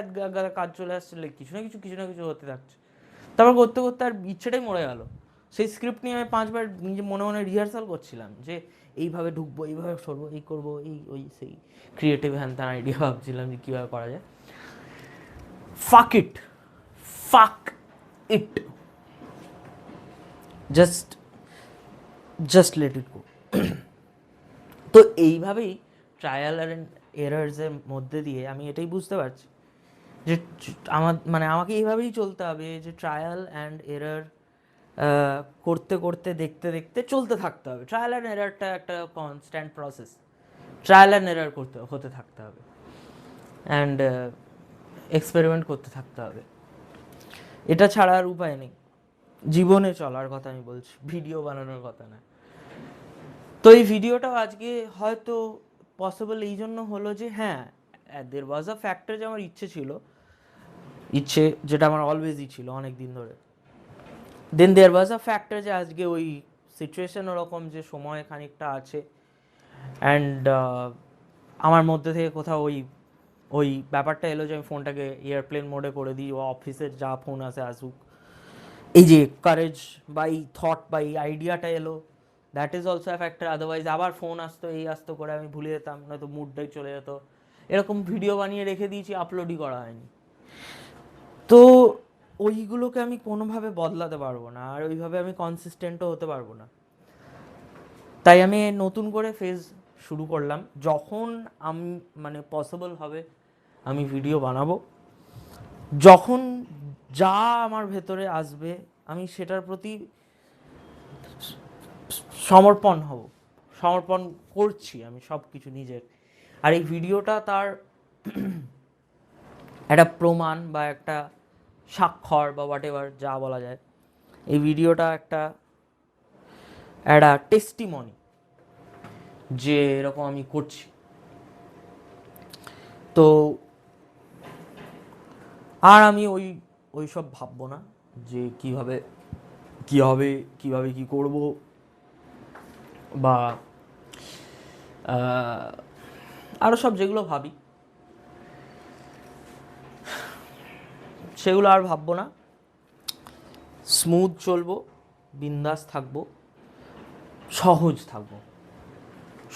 কাজ চলে আসছে, কিছু না কিছু হতে থাকছে। তারপর করতে করতে আর ইচ্ছেটাই মরে গেল। সেই স্ক্রিপ্ট নিয়ে আমি 5বার নিজে মনে মনে রিহার্সাল করছিলাম যে এইভাবে ঢুকবো, এইভাবে সরবো, এই করবো, এই ওই সেই ক্রিয়েটিভ হ্যান ত্যান আইডিয়া ভাবছিলাম যে কীভাবে করা যায়। ফাক ইট, জাস্ট লেট ইট গো। তো এইভাবেই ট্রায়াল অ্যান্ড এরার্সের মধ্যে দিয়ে আমি এটাই বুঝতে পারছি যে আমাকে এইভাবেই চলতে হবে, যে ট্রায়াল অ্যান্ড এরার করতে করতে দেখতে দেখতে চলতে থাকতে হবে। ট্রায়াল অ্যান্ড এরারটা একটা constant process, trial and error হতে থাকতে হবে, অ্যান্ড এক্সপেরিমেন্ট করতে থাকতে হবে। এটা ছাড়া আর উপায় নেই। জীবনে চলার কথা আমি বলছি, ভিডিও বানানোর কথা না। তো এই ভিডিওটাও আজকে হয়তো পসিবল এই জন্য হলো যে হ্যাঁ, দের ওয়াজ আ ফ্যাক্টর, যে আমার ইচ্ছে যেটা আমার অলওয়েজই ছিল অনেক দিন ধরে। দেন দের ওয়াজ আ ফ্যাক্টর যে আজকে ওই সিচুয়েশন ওরকম যে সময় খানিকটা আছে, অ্যান্ড আমার মধ্যে থেকে কোথাও ওই ব্যাপারটা এলো যে আমি ফোনটাকে এয়ারপ্লেন মোডে করে দিই, ও অফিসের যা ফোন আসুক। এই যে কারেজ বা এই থট বা এই আইডিয়াটা এলো, that is also a factor. Otherwise আবার ফোন আসতো করে আমি ভুলে যেতাম, নয়তো মুডটাই চলে যেত। এরকম ভিডিও বানিয়ে রেখে দিয়েছি, আপলোডই করা হয়নি। তো ওইগুলোকে আমি কোনোভাবে বদলাতে পারবো না, আর ওইভাবে আমি কনসিস্টেন্টও হতে পারবো না। তাই আমি নতুন করে ফেজ শুরু করলাম। যখন আমি মানে পসিবল হবে আমি ভিডিও বানাবো, যখন যা আমার ভেতরে আসবে আমি সেটার প্রতি সমর্পণ করছি আমি সব কিছু নিজের। আর এই ভিডিওটা তার একটা প্রমাণ বা একটা স্বাক্ষর বা হোয়াট এভার যা বলা যায়। এই ভিডিওটা একটা টেস্টিমনি যে এরকম আমি করছি। তো আর আমি ওই সব ভাববো না যে কিভাবে কি করব, বা আরও সব যেগুলো ভাবি সেগুলো আর ভাববো না। স্মুথ চলবো, বিন্দাস থাকবো,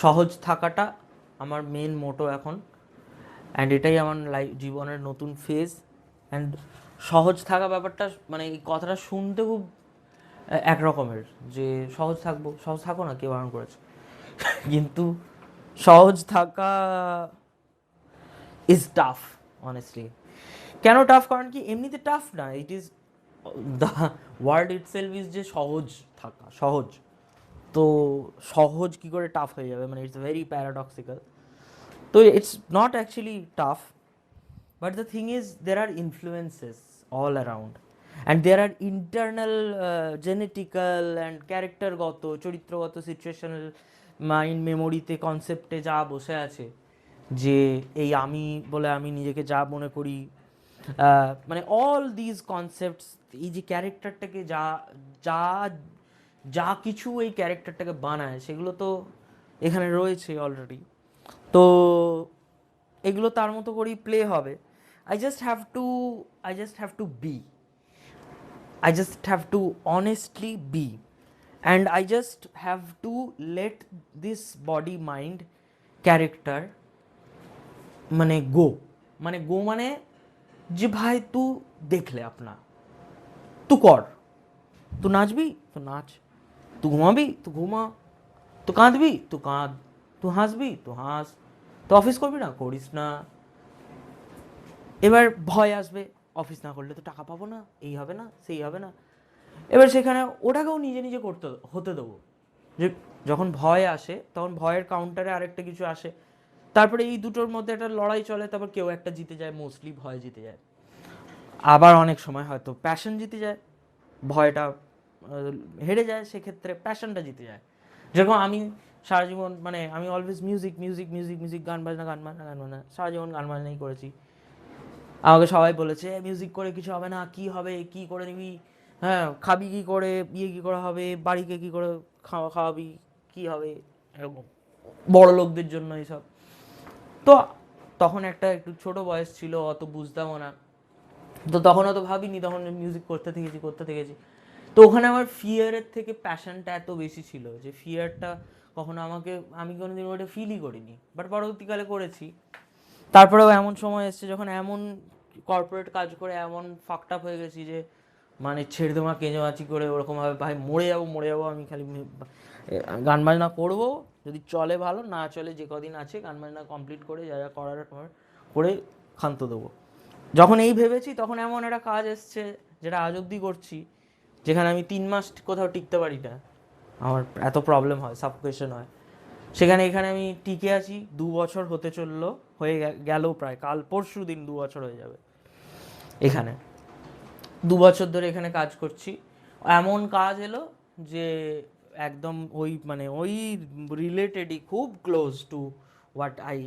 সহজ থাকাটা আমার মেন মোটো এখন। অ্যান্ড এটাই আমার জীবনের নতুন ফেজ। অ্যান্ড সহজ থাকা ব্যাপারটা, মানে এই কথাটা শুনতে খুব একরকমের, যে সহজ থাকো না, কে বারণ করেছে। কিন্তু সহজ থাকা ইজ টাফ, অনেস্টলি। কেন টাফ? কারণ কি এমনিতে টাফ না, it is the word itself is যে সহজ। তো সহজ কি করে টাফ হয়ে যাবে, মানে ইটস ভেরি প্যারাডক্সিক্যাল। তো it's not actually tough, but the thing is there are influences all around. And there are internal genetical and ক্যারেক্টারগত চরিত্রগত সিচুয়েশনাল মাইন্ড মেমোরিতে কনসেপ্টে যা বসে আছে যে এই আমি বলে আমি নিজেকে যা মনে করি, মানে অল দিজ কনসেপ্টস, এই যে ক্যারেক্টারটাকে যা যা যা কিছু এই ক্যারেক্টারটাকে বানায় সেগুলো তো এখানে রয়েছে অলরেডি। তো এগুলো তার মতো করেই প্লে হবে। I just have to be. I just have to honestly be. And I just have to let this body mind character মানে গো, মানে যে ভাই তু দেখলে আপনা, তু কর, তু নাচবি তু নাচ, তু ঘুমাবি তু ঘুমা, তু কাঁদবি তু কাঁদ, তু হাসবি তু হাস, তো অফিস করবি না করিস না। এবার ভয় আসবে, অফিস না করলে তো টাকা পাবো না, এই হবে না সেই হবে না। এবার সেখানে ওটাকেও নিজে নিজে করতে হতে দেবো। যে যখন ভয় আসে তখন ভয়ের কাউন্টারে আরেকটা কিছু আসে, তারপরে এই দুটোর মধ্যে একটা লড়াই চলে, তারপর কেউ একটা জিতে যায়, মোস্টলি ভয় জিতে যায়। আবার অনেক সময় হয়তো প্যাশন জিতে যায়, ভয়টা হেরে যায়, সেক্ষেত্রে প্যাশনটা জিতে যায়। যেরকম আমি সারা জীবন মানে আমি always music music music music, গান বাজনা গান বাজনা গান বাজনা, সারা জীবন গান বাজনাই করেছি। আমাকে সবাই বলেছে মিউজিক করে কিছু হবে না, কি হবে, কি করে নিবি, হ্যাঁ খাবি কি করে, বিয়ে কি করে হবে, বাড়িকে কি করে খাওয়াবি, কি হবে, এরকম বড় লোকদের জন্য এইসব। তো তখন একটা একটু ছোট বয়স ছিল, অত বুঝতামও না, তো তখন অত ভাবিনি, তখন মিউজিক করতে থেকেছি। তো ওখানে আমার ফিয়ারের থেকে প্যাশনটা এত বেশি ছিল যে ফিয়ারটা কখনো আমি কোনোদিন ওটা ফিলই করিনি, বাট পরবর্তীকালে করেছি। তারপরেও এমন সময় এসছে যখন এমন কর্পোরেট কাজ করে এমন ফাকড আপ হয়ে গেছি যে মানে ছেড়ে দেওয়া কেঁচোমাচি করে ওরকমভাবে ভাই মরে যাবো, আমি খালি গান বাজনা করবো, যদি চলে ভালো, না চলে যে কদিন আছে গান বাজনা কমপ্লিট করে যা যা করার করে ক্ষান্ত দেবো। যখন এই ভেবেছি তখন এমন একটা কাজ এসছে যেটা আজ অব্দি করছি, যেখানে আমি 3 মাস কোথাও টিকতে পারি না, আমার এত প্রবলেম হয়, সাফোকেশন হয়। এখানে আমি টিকে আছি, 2 বছর হতে চললো, হয়ে গেল প্রায়, কাল পরশু দিন 2 বছর হয়ে যাবে এখানে। 2 বছর ধরে এখানে কাজ করছি, এমন কাজ এলো যে একদম ওই রিলেটেডই, খুব ক্লোজ টু হোয়াট আই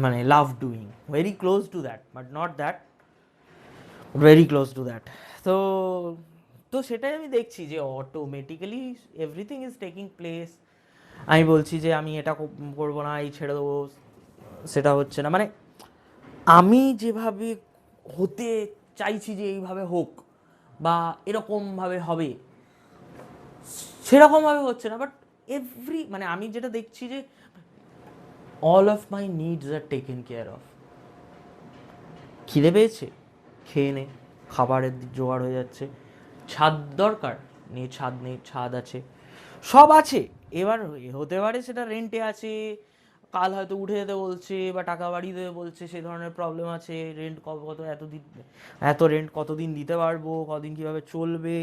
মানে লাভ doing, very close to that, but not that, very close to that. তো তো সেটাই আমি দেখছি যে automatically everything is taking place. আমি বলছি যে আমি এটা করবো না, এই ছেড়ে দেবো, সেটা হচ্ছে না, মানে আমি যেভাবে হতে চাইছি যে এইভাবে হোক বা এরকমভাবে হবে, সেরকমভাবে হচ্ছে না। বাট মানে আমি যেটা দেখছি যে all of my needs are taken care of. খিদে পেয়েছে, খেয়ে নে, খাবারের জোগাড় হয়ে যাচ্ছে, ছাদ দরকার নেই, ছাদ আছে, সব আছে। এবার হতে পারে সেটা রেন্টে আছে, কাল হয়তো উঠে যেতে বলছে বা টাকা বাড়িয়ে দেবে বলছে, সেই ধরনের প্রবলেম আছে, রেন্ট এত রেন্ট কতদিন দিতে পারবো, কদিন কীভাবে চলবে,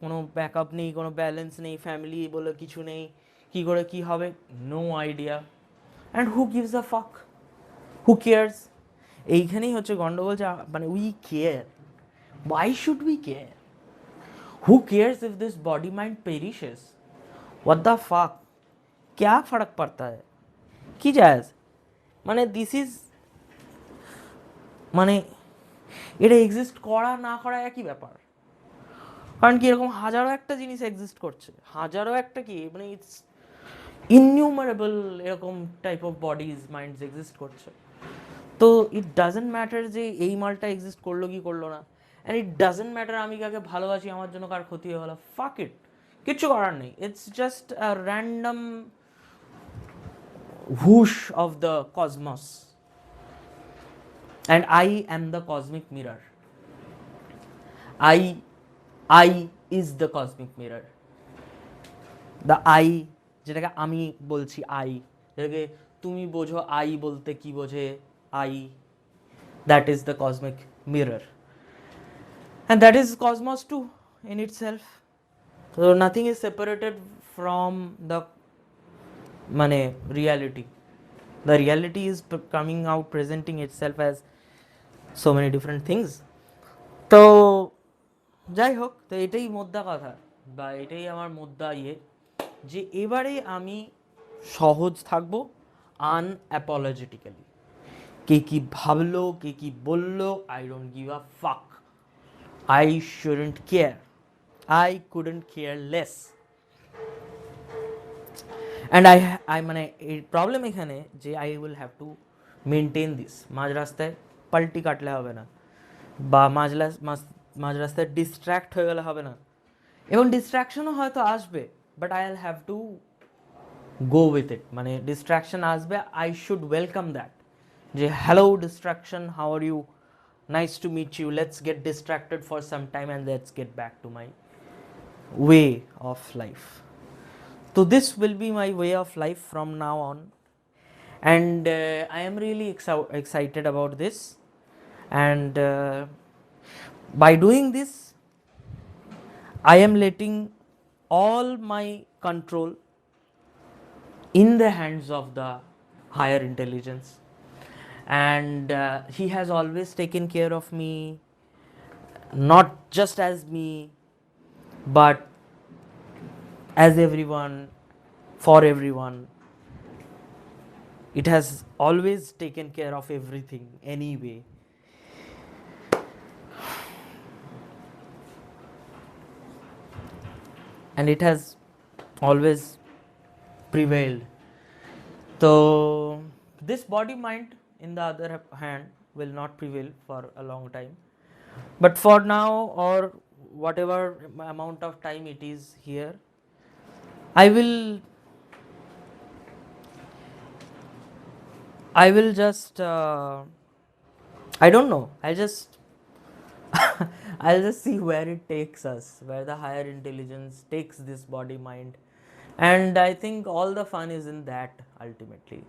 কোনো ব্যাকআপ নেই, কোনো ব্যালেন্স নেই, ফ্যামিলি বলে কিছু নেই, কী করে কী হবে, no idea. And who gives a fuck, who cares? এইখানেই হচ্ছে গন্ডগোল, যে মানে we care, why should we care? Who cares if this body mind perishes? What the fuck? क्या फर्क पड़ता है, কি যায়, মানে দিস ইজ মানে এটা এক্সিস্ট করা না করা একই ব্যাপার। কারণ কি এরকম হাজারো একটা জিনিস এক্সিস্ট করছে, হাজারো একটা কি মানে ইটস ইননিউমারেবল এরকম type of bodies minds exist করছে। তো ইট ডাজেন্ট ম্যাটার যে এই মালটা এক্সিস্ট করলো কি করলো না, অ্যান্ড ইট ডাজেন্ট ম্যাটার আমি কাকে ভালোবাসি, আমার জন্য কার ক্ষতি হয়ে গেলো, ফাক ইট, কিচ্ছু করার নেই। It's just a random whoosh of the cosmos, and I am the cosmic mirror. I is the cosmic mirror. The I, যেটাকে আমি বলছি I, যেটাকে তুমি বোঝো I বলতে কি বোঝে I, that is the cosmic mirror, and that is cosmos too in itself. So nothing is separated from the মানে reality. The reality is coming out, presenting itself as so many different things. তো যাই হোক, তো এটাই মোদ্দা কথা, বা এটাই আমার মোদ্দা যে এবারে আমি সহজ থাকবো, আনঅ্যাপোলজেটিক্যালি। কে কি ভাবলো, কে কি বললো, আই ডোন্ট গিভ আ ফাক, I shouldn't care, I couldn't care less. And I মানে এর প্রবলেম এখানে যে I will have to maintain this. মাঝ রাস্তায় পাল্টি কাটলে হবে না, বা মাঝ রাস্তায় ডিস্ট্র্যাক্ট হয়ে গেলে হবে না। এবং ডিস্ট্র্যাকশনও হয়তো আসবে, but I will have to go with it. মানে ডিস্ট্র্যাকশন আসবে, আই শুড ওয়েলকাম দ্যাট, যে hello distraction, how are you, nice to meet you, let's get distracted for some time and let's get back to my way of life. So this will be my way of life from now on, and I am really excited about this. And by doing this, I am letting all my control in the hands of the higher intelligence, and he has always taken care of me, not just as me, but as everyone, for everyone. It has always taken care of everything anyway. And it has always prevailed. So this body mind, in the other hand, will not prevail for a long time. But for now, or whatever amount of time it is here, I will just I don't know, I'll just see where it takes us, where the higher intelligence takes this body mind. And I think all the fun is in that ultimately.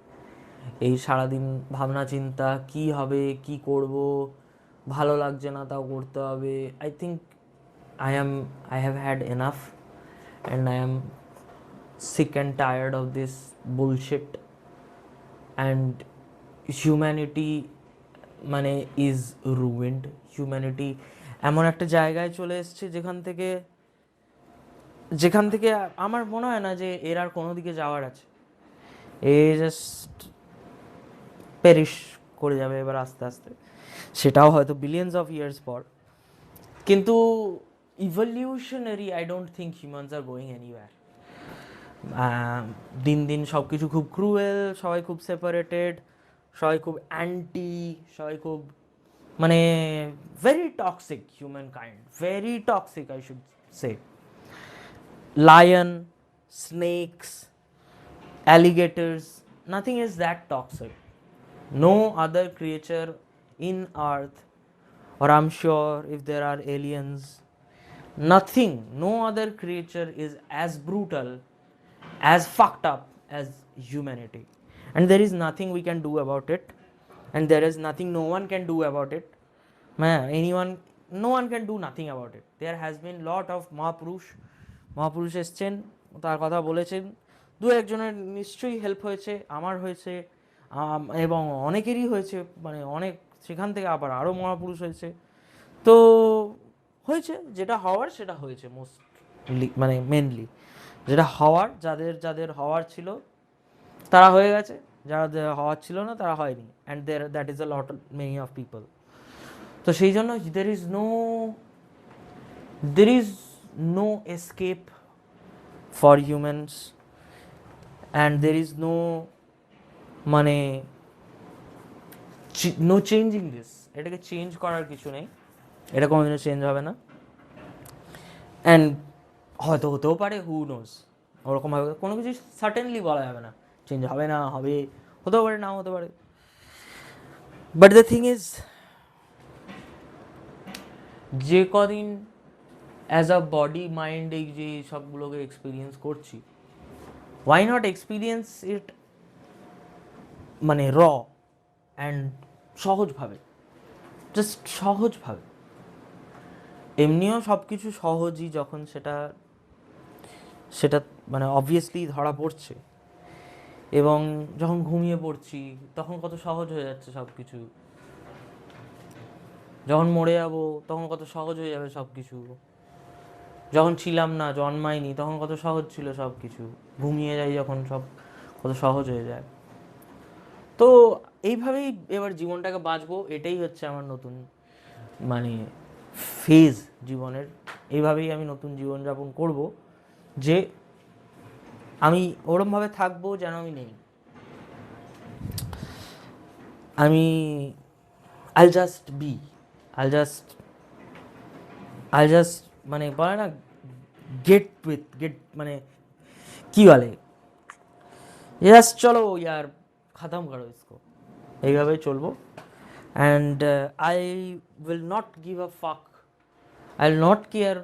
এই সারাদিন ভাবনা চিন্তা, কি হবে, কি করব, ভালো লাগছে না তাও করতে হবে। I think I have had enough, and I am sick and tired of this bullshit. And humanity মানে ইজ রুইন্ড। হিউম্যানিটি এমন একটা জায়গায় চলে এসছে যেখান থেকে আমার মনে হয় না যে এর আর কোনো দিকে যাওয়ার আছে। এ জাস্ট পেরিশ করে যাবে এবার আস্তে আস্তে, সেটাও হয়তো বিলিয়ন্স অফ ইয়ার্স পর। কিন্তু evolutionary, I don't think humans are going anywhere. দিন দিন সব কিছু খুব ক্রুয়েল, সবাই খুব সেপারেটেড, সবাই খুব অ্যান্টি, সবাই খুব মানে very toxic. Human kind very toxic, I should say. Lion, snakes, alligators, nothing is that toxic. No other creature in earth, or I'm sure if there are aliens, nothing, no other creature is as brutal, as fucked up as humanity. And there is nothing we can do about it, and there is nothing no one can do about it. Anyone, no one can do nothing about it. There has been lot of মহাপুরুষ এসছেন, তার কথা বলেছেন, দু একজনের নিশ্চয়ই help হয়েছে, আমার হয়েছে, এবং অনেকেরই হয়েছে, মানে অনেক, সেখান থেকে আবার আরও মহাপুরুষ হয়েছে। তো হয়েছে, যেটা হওয়ার সেটা হয়েছে, মোস্টলি মানে মেনলি যেটা হওয়ার, যাদের যাদের হওয়ার ছিল তারা হয়ে গেছে, যারা হওয়ার ছিল না তারা হয়নি। And that is a lot many of people. তো সেই জন্য there is no escape for humans, and there is no মানে নো চেঞ্জিং দিস। এটাকে চেঞ্জ করার কিছু নেই, এটা কোনোদিনও চেঞ্জ হবে না। অ্যান্ড হয়তো হতেও পারে, হু নোজ, ওরকমভাবে কোনো কিছু সার্টেনলি বলা যাবে না, চেঞ্জ হবে না হবে, হতেও পারে নাও হতে পারে। বাট দ্য থিং ইজ, যে কদিন অ্যাজ আ বডি মাইন্ড এই যে সবগুলোকে এক্সপিরিয়েন্স করছি, ওয়াই নট এক্সপিরিয়েন্স ইট মানে র অ্যান্ড সহজভাবে, জাস্ট সহজভাবে। এমনিও সব কিছু সহজই যখন সেটা সেটা মানে অবভিয়াসলি ধরা পড়ছে, এবং যখন ঘুমিয়ে পড়ছি তখন কত সহজ হয়ে যাচ্ছে সব কিছু, যখন মরে যাবো তখন কত সহজ হয়ে যাবে সব কিছু। যখন ছিলাম না, জন্মাইনি, তখন কত সহজ ছিল সব কিছু। ঘুমিয়ে যাই যখন, সব কত সহজ হয়ে যায়। তো এইভাবেই এবার জীবনটাকে বাঁচবো, এটাই হচ্ছে আমার নতুন মানে ফেজ জীবনের। এইভাবেই আমি নতুন জীবনযাপন করব, যে আমি ওরমভাবে থাকবো যেন আমি নেই। আমি আইল জাস্ট বি, আইল জাস্ট মানে বলে না, গেট মানে কি বলে, জাস্ট চলো ইয়ার, খতম করো ইসকো, এইভাবেই চলবো। And I will not give a ফাক, আই উইল নট কেয়ার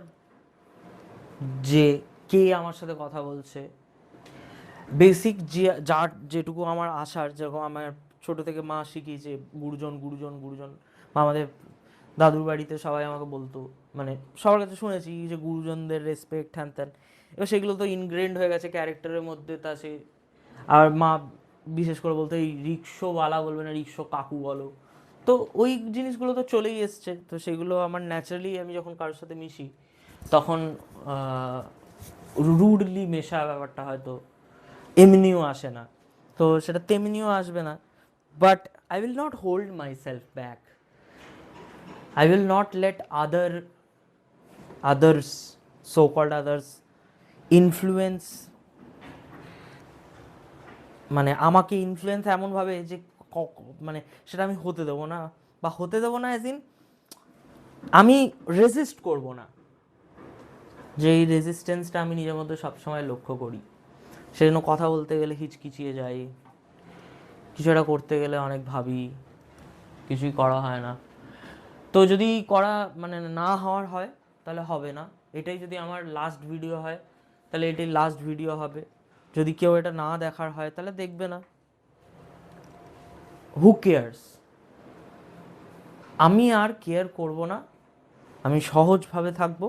যে কে আমার সাথে কথা বলছে। বেসিক যে যার যেটুকু আমার আশার, যেরকম আমার ছোটো থেকে মা শিখিয়েছে গুরুজন গুরুজন গুরুজন, বা আমাদের দাদুর বাড়িতে সবাই আমাকে বলতো, মানে সবার কাছে শুনেছি যে গুরুজনদের রেসপেক্ট হ্যান ত্যান, এবার সেগুলো তো ইনগ্রেন্ড হয়ে গেছে ক্যারেক্টারের মধ্যে। তা সে আর মা বিশেষ করে বলতো এই রিক্সোওয়ালা বলবে না, রিক্সো কাকু বলো, তো ওই জিনিসগুলো তো চলেই এসছে। তো সেগুলো আমার ন্যাচারালি, আমি যখন কারোর সাথে মিশি তখন রুডলি মেশা ব্যাপারটা হয়তো এমনিও আসে না, তো সেটা তেমনিও আসবে না। But I will not hold myself back, I will not let others, so called others influence, মানে আমাকে ইনফ্লুয়েন্স এমনভাবে যে মানে সেটা আমি হতে দেবো না, বা হতে দেবো না অ্যাজ ইন আমি রেজিস্ট করব না। যে এই রেজিস্ট্যান্সটা আমি নিজের মধ্যে সবসময় লক্ষ্য করি, সেজন্য কথা বলতে গেলে হিচকিচিয়ে যাই, কিছু একটা করতে গেলে অনেক ভাবি, কিছুই করা হয় না। তো যদি করা মানে না হওয়ার হয় তাহলে হবে না, এটাই যদি আমার লাস্ট ভিডিও হয় তাহলে এটাই লাস্ট ভিডিও হবে। যদি কেউ এটা না দেখার হয় তাহলে দেখবে না, হু কেয়ার্স। আমি আর কেয়ার করব না, আমি সহজভাবে থাকবো,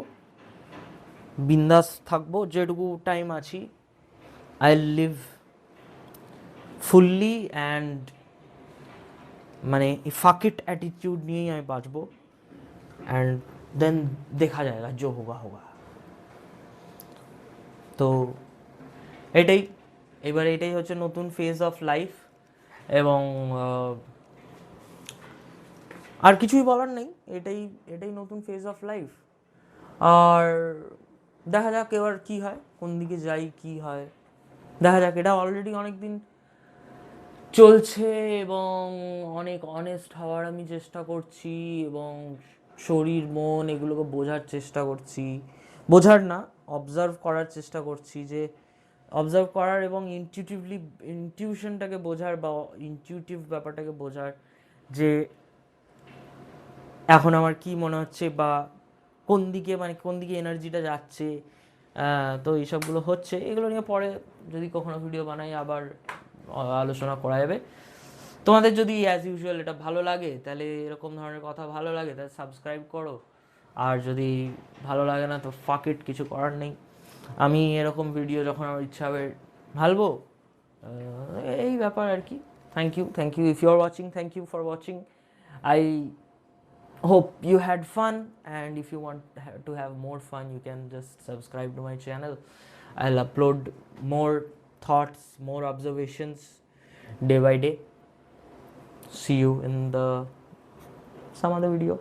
বিন্দাস থাকবো, যেটুকু টাইম আছি আই লিভ ফুললি, অ্যান্ড মানে ফাক ইট অ্যাটিটিউড নিয়েই আমি বাঁচবো। অ্যান্ড দেন দেখা যায়গা, জো হোগা হোগা। তো এটাই, এবার এটাই হচ্ছে নতুন ফেজ অফ লাইফ, এবং আর কিছুই বলার নেই, এটাই এটাই নতুন ফেজ অফ লাইফ। আর দেখা যাক এবার কী হয়, কোন দিকে যাই, কী হয় দেখা যাক। এটা অলরেডি অনেক দিন চলছে, এবং অনেক অনেস্ট হওয়ার আমি চেষ্টা করছি, এবং শরীর মন এগুলোকে বোঝার চেষ্টা করছি, বোঝার না, অবজার্ভ করার চেষ্টা করছি, যে অবজার্ভ করার এবং ইনটিউশনটাকে বোঝার, বা ইনটিউটিভ ব্যাপারটাকে বোঝার, যে এখন আমার কি মনে হচ্ছে, বা কোন দিকে মানে কোন দিকে এনার্জিটা যাচ্ছে। তো এইসবগুলো হচ্ছে, এগুলো নিয়ে পরে যদি কখনো ভিডিও বানাই আবার আলোচনা করা যাবে। তোমাদের যদি অ্যাজ ইউজুয়াল এটা ভালো লাগে, তাহলে এরকম ধরনের কথা ভালো লাগে তাহলে সাবস্ক্রাইব করো, আর যদি ভালো লাগে না তো ফাক ইট, কিছু করার নেই। আমি এরকম ভিডিও যখন আমার ইচ্ছা হবে ঢালবো, এই ব্যাপার আর কি। Thank you if you are watching, thank you for watching. I hope you had fun, and if you want to have more fun you can just subscribe to my channel. I'll upload more thoughts, more observations day by day. See you in the some other video.